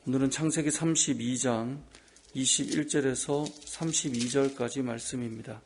오늘은 창세기 32장 21절에서 32절까지 말씀입니다.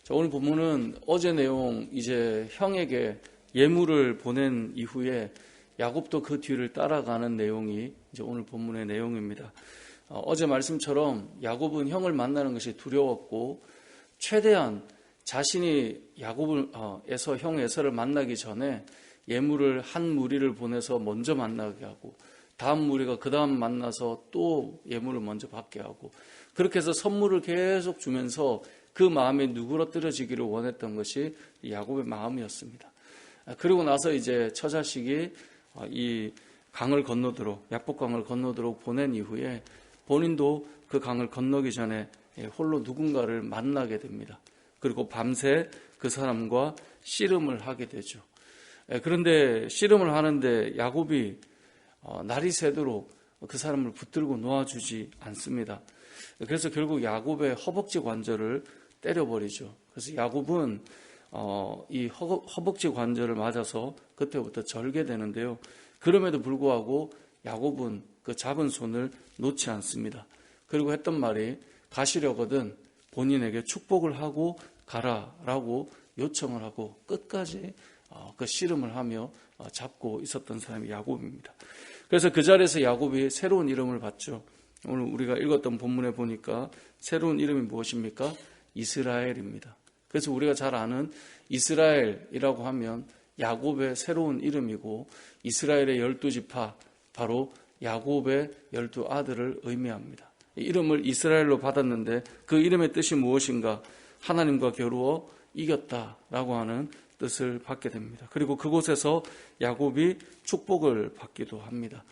자, 오늘 본문은 어제 내용, 이제 형에게 예물을 보낸 이후에 야곱도 그 뒤를 따라가는 내용이 이제 오늘 본문의 내용입니다. 어제 말씀처럼 야곱은 형을 만나는 것이 두려웠고, 최대한 자신이 야곱에서 형 에서를 만나기 전에 예물을 한 무리를 보내서 먼저 만나게 하고, 다음 무리가 그 다음 만나서 또 예물을 먼저 받게 하고, 그렇게 해서 선물을 계속 주면서 그 마음에 누그러뜨려지기를 원했던 것이 야곱의 마음이었습니다. 그리고 나서 이제 처자식이 이 강을 건너도록, 야복강을 건너도록 보낸 이후에 본인도 그 강을 건너기 전에 홀로 누군가를 만나게 됩니다. 그리고 밤새 그 사람과 씨름을 하게 되죠. 그런데 씨름을 하는데 야곱이 날이 새도록 그 사람을 붙들고 놓아주지 않습니다. 그래서 결국 야곱의 허벅지 관절을 때려버리죠. 그래서 야곱은 이 허벅지 관절을 맞아서 그때부터 절게 되는데요. 그럼에도 불구하고 야곱은 그 잡은 손을 놓지 않습니다. 그리고 했던 말이, 가시려거든 본인에게 축복을 하고 가라라고 요청을 하고 끝까지 그 씨름을 하며 잡고 있었던 사람이 야곱입니다. 그래서 그 자리에서 야곱이 새로운 이름을 받죠. 오늘 우리가 읽었던 본문에 보니까 새로운 이름이 무엇입니까? 이스라엘입니다. 그래서 우리가 잘 아는 이스라엘이라고 하면 야곱의 새로운 이름이고, 이스라엘의 12지파, 바로 야곱의 12아들을 의미합니다. 이름을 이스라엘로 받았는데 그 이름의 뜻이 무엇인가? 하나님과 겨루어 이겼다라고 하는 뜻을 받게 됩니다. 그리고 그곳에서 야곱이 축복을 받기도 합니다.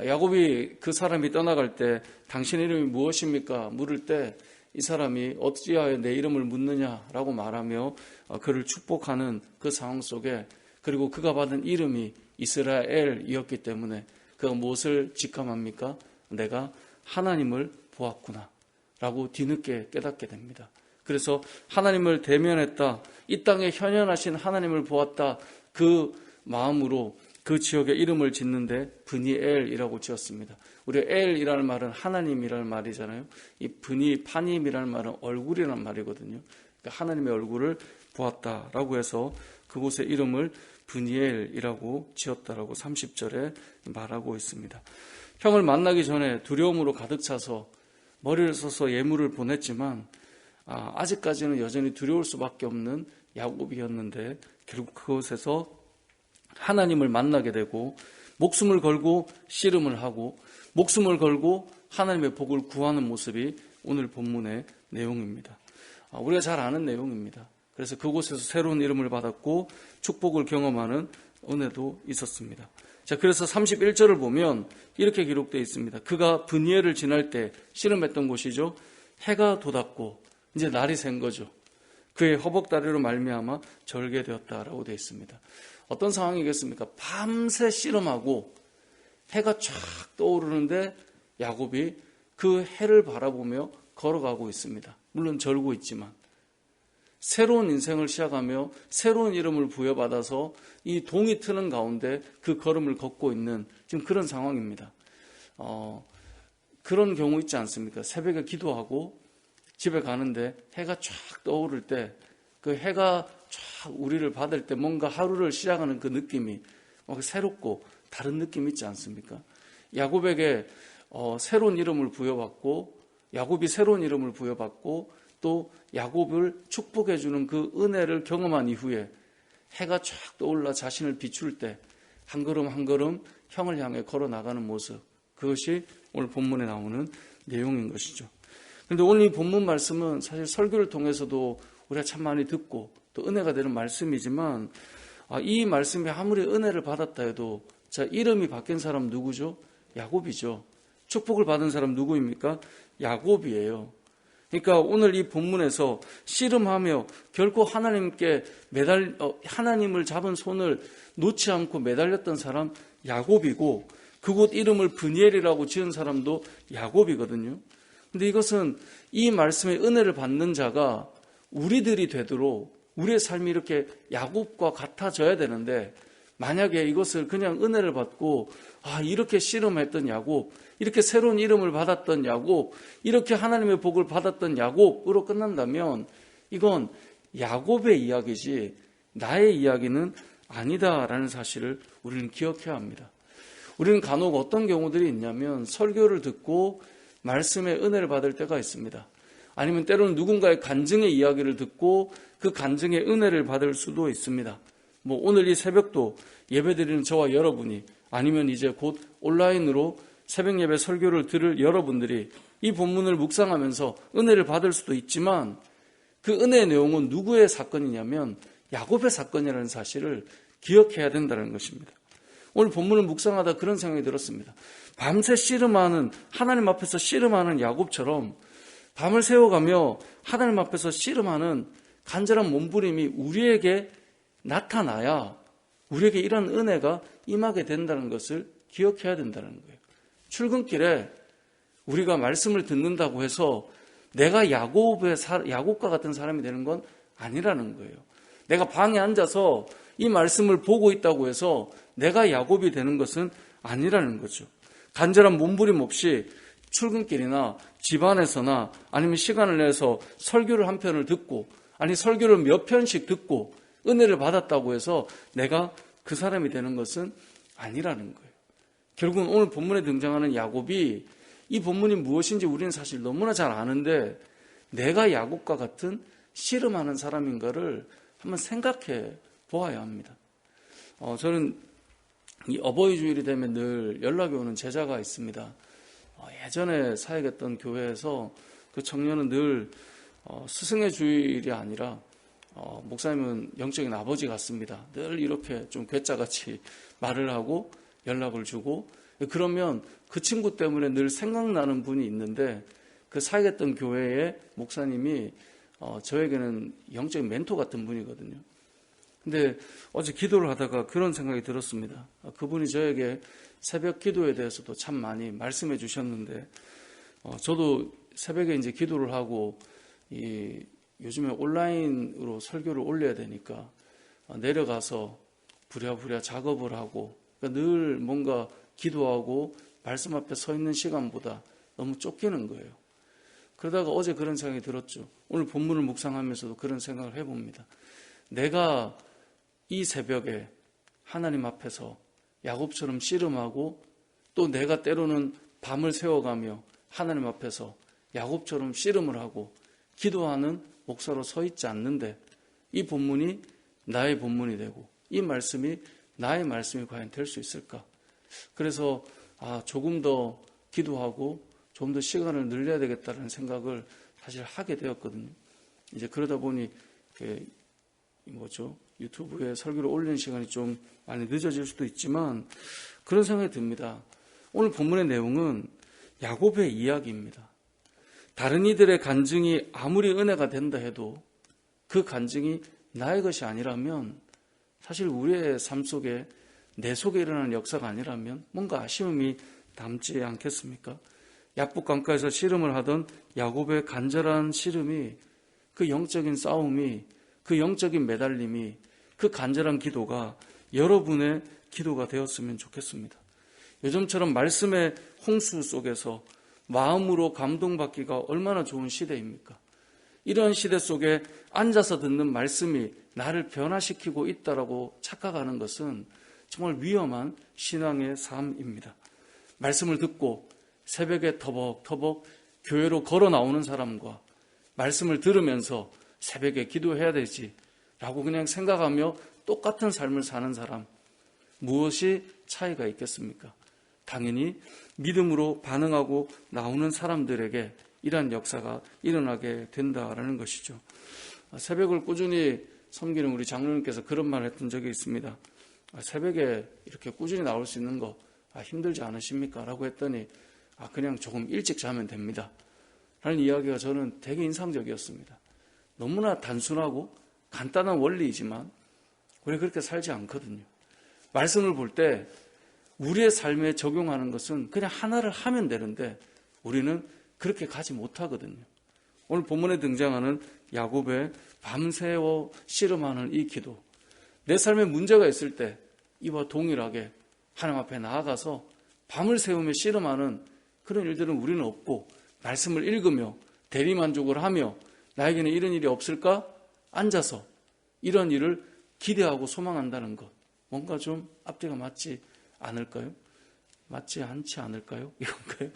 야곱이 그 사람이 떠나갈 때 당신의 이름이 무엇입니까? 물을 때 이 사람이 어찌하여 내 이름을 묻느냐라고 말하며 그를 축복하는 그 상황 속에, 그리고 그가 받은 이름이 이스라엘이었기 때문에 그가 무엇을 직감합니까? 내가 하나님을 보았구나 라고 뒤늦게 깨닫게 됩니다. 그래서 하나님을 대면했다, 이 땅에 현현하신 하나님을 보았다, 그 마음으로 그 지역에 이름을 짓는데 브니엘이라고 지었습니다. 우리 엘이라는 말은 하나님이라는 말이잖아요. 이 파님이라는 말은 얼굴이라는 말이거든요. 그러니까 하나님의 얼굴을 보았다라고 해서 그곳의 이름을 브니엘이라고 지었다라고 30절에 말하고 있습니다. 형을 만나기 전에 두려움으로 가득 차서 머리를 써서 예물을 보냈지만 아직까지는 여전히 두려울 수밖에 없는 야곱이었는데, 결국 그곳에서 하나님을 만나게 되고 목숨을 걸고 씨름을 하고 목숨을 걸고 하나님의 복을 구하는 모습이 오늘 본문의 내용입니다. 우리가 잘 아는 내용입니다. 그래서 그곳에서 새로운 이름을 받았고 축복을 경험하는 은혜도 있었습니다. 자, 그래서 31절을 보면 이렇게 기록되어 있습니다. 그가 브니엘을 지날 때, 씨름했던 곳이죠. 해가 돋았고 이제 날이 샌 거죠. 그의 허벅다리로 말미암아 절게 되었다라고 되어 있습니다. 어떤 상황이겠습니까? 밤새 씨름하고 해가 쫙 떠오르는데 야곱이 그 해를 바라보며 걸어가고 있습니다. 물론 절고 있지만 새로운 인생을 시작하며 새로운 이름을 부여받아서 이 동이 트는 가운데 그 걸음을 걷고 있는 지금 그런 상황입니다. 그런 경우 있지 않습니까? 새벽에 기도하고 집에 가는데 해가 쫙 떠오를 때, 그 해가 쫙 우리를 받을 때 뭔가 하루를 시작하는 그 느낌이 새롭고 다른 느낌이 있지 않습니까? 야곱에게 새로운 이름을 부여받고, 야곱이 새로운 이름을 부여받고 또 야곱을 축복해 주는 그 은혜를 경험한 이후에 해가 쫙 떠올라 자신을 비출 때 한 걸음 한 걸음 형을 향해 걸어 나가는 모습, 그것이 오늘 본문에 나오는 내용인 것이죠. 그런데 오늘 이 본문 말씀은 사실 설교를 통해서도 우리가 참 많이 듣고 또 은혜가 되는 말씀이지만, 이 말씀이 아무리 은혜를 받았다 해도, 자, 이름이 바뀐 사람 누구죠? 야곱이죠. 축복을 받은 사람 누구입니까? 야곱이에요. 그러니까 오늘 이 본문에서 씨름하며 결코 하나님께 하나님을 잡은 손을 놓지 않고 매달렸던 사람 야곱이고, 그곳 이름을 브니엘이라고 지은 사람도 야곱이거든요. 근데 이것은 이 말씀의 은혜를 받는 자가 우리들이 되도록 우리의 삶이 이렇게 야곱과 같아져야 되는데, 만약에 이것을 그냥 은혜를 받고 이렇게 씨름했던 야곱, 이렇게 새로운 이름을 받았던 야곱, 이렇게 하나님의 복을 받았던 야곱으로 끝난다면 이건 야곱의 이야기지 나의 이야기는 아니다라는 사실을 우리는 기억해야 합니다. 우리는 간혹 어떤 경우들이 있냐면 설교를 듣고 말씀의 은혜를 받을 때가 있습니다. 아니면 때로는 누군가의 간증의 이야기를 듣고 그 간증의 은혜를 받을 수도 있습니다. 오늘 이 새벽도 예배드리는 저와 여러분이 아니면 이제 곧 온라인으로 새벽 예배 설교를 들을 여러분들이 이 본문을 묵상하면서 은혜를 받을 수도 있지만 그 은혜의 내용은 누구의 사건이냐면 야곱의 사건이라는 사실을 기억해야 된다는 것입니다. 오늘 본문을 묵상하다 그런 생각이 들었습니다. 밤새 씨름하는 하나님 앞에서 씨름하는 야곱처럼 밤을 새워가며 하나님 앞에서 씨름하는 간절한 몸부림이 우리에게 나타나야 우리에게 이런 은혜가 임하게 된다는 것을 기억해야 된다는 거예요. 출근길에 우리가 말씀을 듣는다고 해서 내가 야곱과 같은 사람이 되는 건 아니라는 거예요. 내가 방에 앉아서 이 말씀을 보고 있다고 해서 내가 야곱이 되는 것은 아니라는 거죠. 간절한 몸부림 없이 출근길이나 집안에서나 아니면 시간을 내서 설교를 한 편을 듣고 아니 설교를 몇 편씩 듣고 은혜를 받았다고 해서 내가 그 사람이 되는 것은 아니라는 거예요. 결국은 오늘 본문에 등장하는 야곱이 이 본문이 무엇인지 우리는 사실 너무나 잘 아는데 내가 야곱과 같은 씨름하는 사람인가를 한번 생각해 보아야 합니다. 저는 이 어버이 주일이 되면 늘 연락이 오는 제자가 있습니다. 예전에 사역했던 교회에서 그 청년은 늘 스승의 주일이 아니라 목사님은 영적인 아버지 같습니다. 늘 이렇게 좀 괴짜같이 말을 하고 연락을 주고 그러면 그 친구 때문에 늘 생각나는 분이 있는데 그 사역했던 교회의 목사님이 저에게는 영적인 멘토 같은 분이거든요. 근데 어제 기도를 하다가 그런 생각이 들었습니다. 그분이 저에게 새벽 기도에 대해서도 참 많이 말씀해 주셨는데 저도 새벽에 이제 기도를 하고 요즘에 온라인으로 설교를 올려야 되니까 내려가서 부랴부랴 작업을 하고 그러니까 늘 뭔가 기도하고 말씀 앞에 서 있는 시간보다 너무 쫓기는 거예요. 그러다가 어제 그런 생각이 들었죠. 오늘 본문을 묵상하면서도 그런 생각을 해봅니다. 내가 이 새벽에 하나님 앞에서 야곱처럼 씨름하고 또 내가 때로는 밤을 새워가며 하나님 앞에서 야곱처럼 씨름을 하고 기도하는 목사로 서 있지 않는데 이 본문이 나의 본문이 되고 이 말씀이 나의 말씀이 과연 될 수 있을까? 그래서 조금 더 기도하고 좀 더 시간을 늘려야 되겠다는 생각을 사실 하게 되었거든요. 이제 그러다 보니 유튜브에 설교를 올리는 시간이 좀 많이 늦어질 수도 있지만 그런 생각이 듭니다. 오늘 본문의 내용은 야곱의 이야기입니다. 다른 이들의 간증이 아무리 은혜가 된다 해도 그 간증이 나의 것이 아니라면 사실 우리의 삶 속에 내 속에 일어나는 역사가 아니라면 뭔가 아쉬움이 남지 않겠습니까? 야복 강가에서 씨름을 하던 야곱의 간절한 씨름이 그 영적인 싸움이 그 영적인 매달림이 그 간절한 기도가 여러분의 기도가 되었으면 좋겠습니다. 요즘처럼 말씀의 홍수 속에서 마음으로 감동받기가 얼마나 좋은 시대입니까? 이런 시대 속에 앉아서 듣는 말씀이 나를 변화시키고 있다라고 착각하는 것은 정말 위험한 신앙의 삶입니다. 말씀을 듣고 새벽에 터벅터벅 교회로 걸어 나오는 사람과 말씀을 들으면서 새벽에 기도해야 되지 라고 그냥 생각하며 똑같은 삶을 사는 사람, 무엇이 차이가 있겠습니까? 당연히 믿음으로 반응하고 나오는 사람들에게 이러한 역사가 일어나게 된다라는 것이죠. 새벽을 꾸준히 섬기는 우리 장로님께서 그런 말을 했던 적이 있습니다. 새벽에 이렇게 꾸준히 나올 수 있는 거 힘들지 않으십니까? 라고 했더니 그냥 조금 일찍 자면 됩니다 라는 이야기가 저는 되게 인상적이었습니다. 너무나 단순하고 간단한 원리이지만 우리 그렇게 살지 않거든요. 말씀을 볼 때 우리의 삶에 적용하는 것은 그냥 하나를 하면 되는데 우리는 그렇게 가지 못하거든요. 오늘 본문에 등장하는 야곱의 밤새워 씨름하는 이 기도, 내 삶에 문제가 있을 때 이와 동일하게 하나님 앞에 나아가서 밤을 새우며 씨름하는 그런 일들은 우리는 없고, 말씀을 읽으며 대리만족을 하며 나에게는 이런 일이 없을까? 앉아서 이런 일을 기대하고 소망한다는 것, 뭔가 좀 앞뒤가 맞지 않을까요? 맞지 않지 않을까요? 이건가요?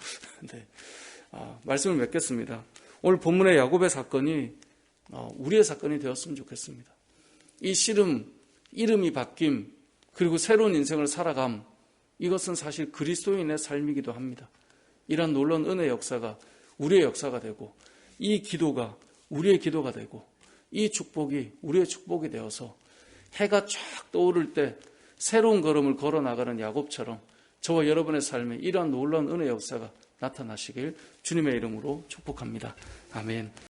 네. 말씀을 맺겠습니다. 오늘 본문의 야곱의 사건이 우리의 사건이 되었으면 좋겠습니다. 이 씨름, 이름이 바뀜, 그리고 새로운 인생을 살아감, 이것은 사실 그리스도인의 삶이기도 합니다. 이런 놀라운 은혜의 역사가 우리의 역사가 되고, 이 기도가 우리의 기도가 되고, 이 축복이 우리의 축복이 되어서 해가 쫙 떠오를 때 새로운 걸음을 걸어 나가는 야곱처럼 저와 여러분의 삶에 이러한 놀라운 은혜의 역사가 나타나시길 주님의 이름으로 축복합니다. 아멘.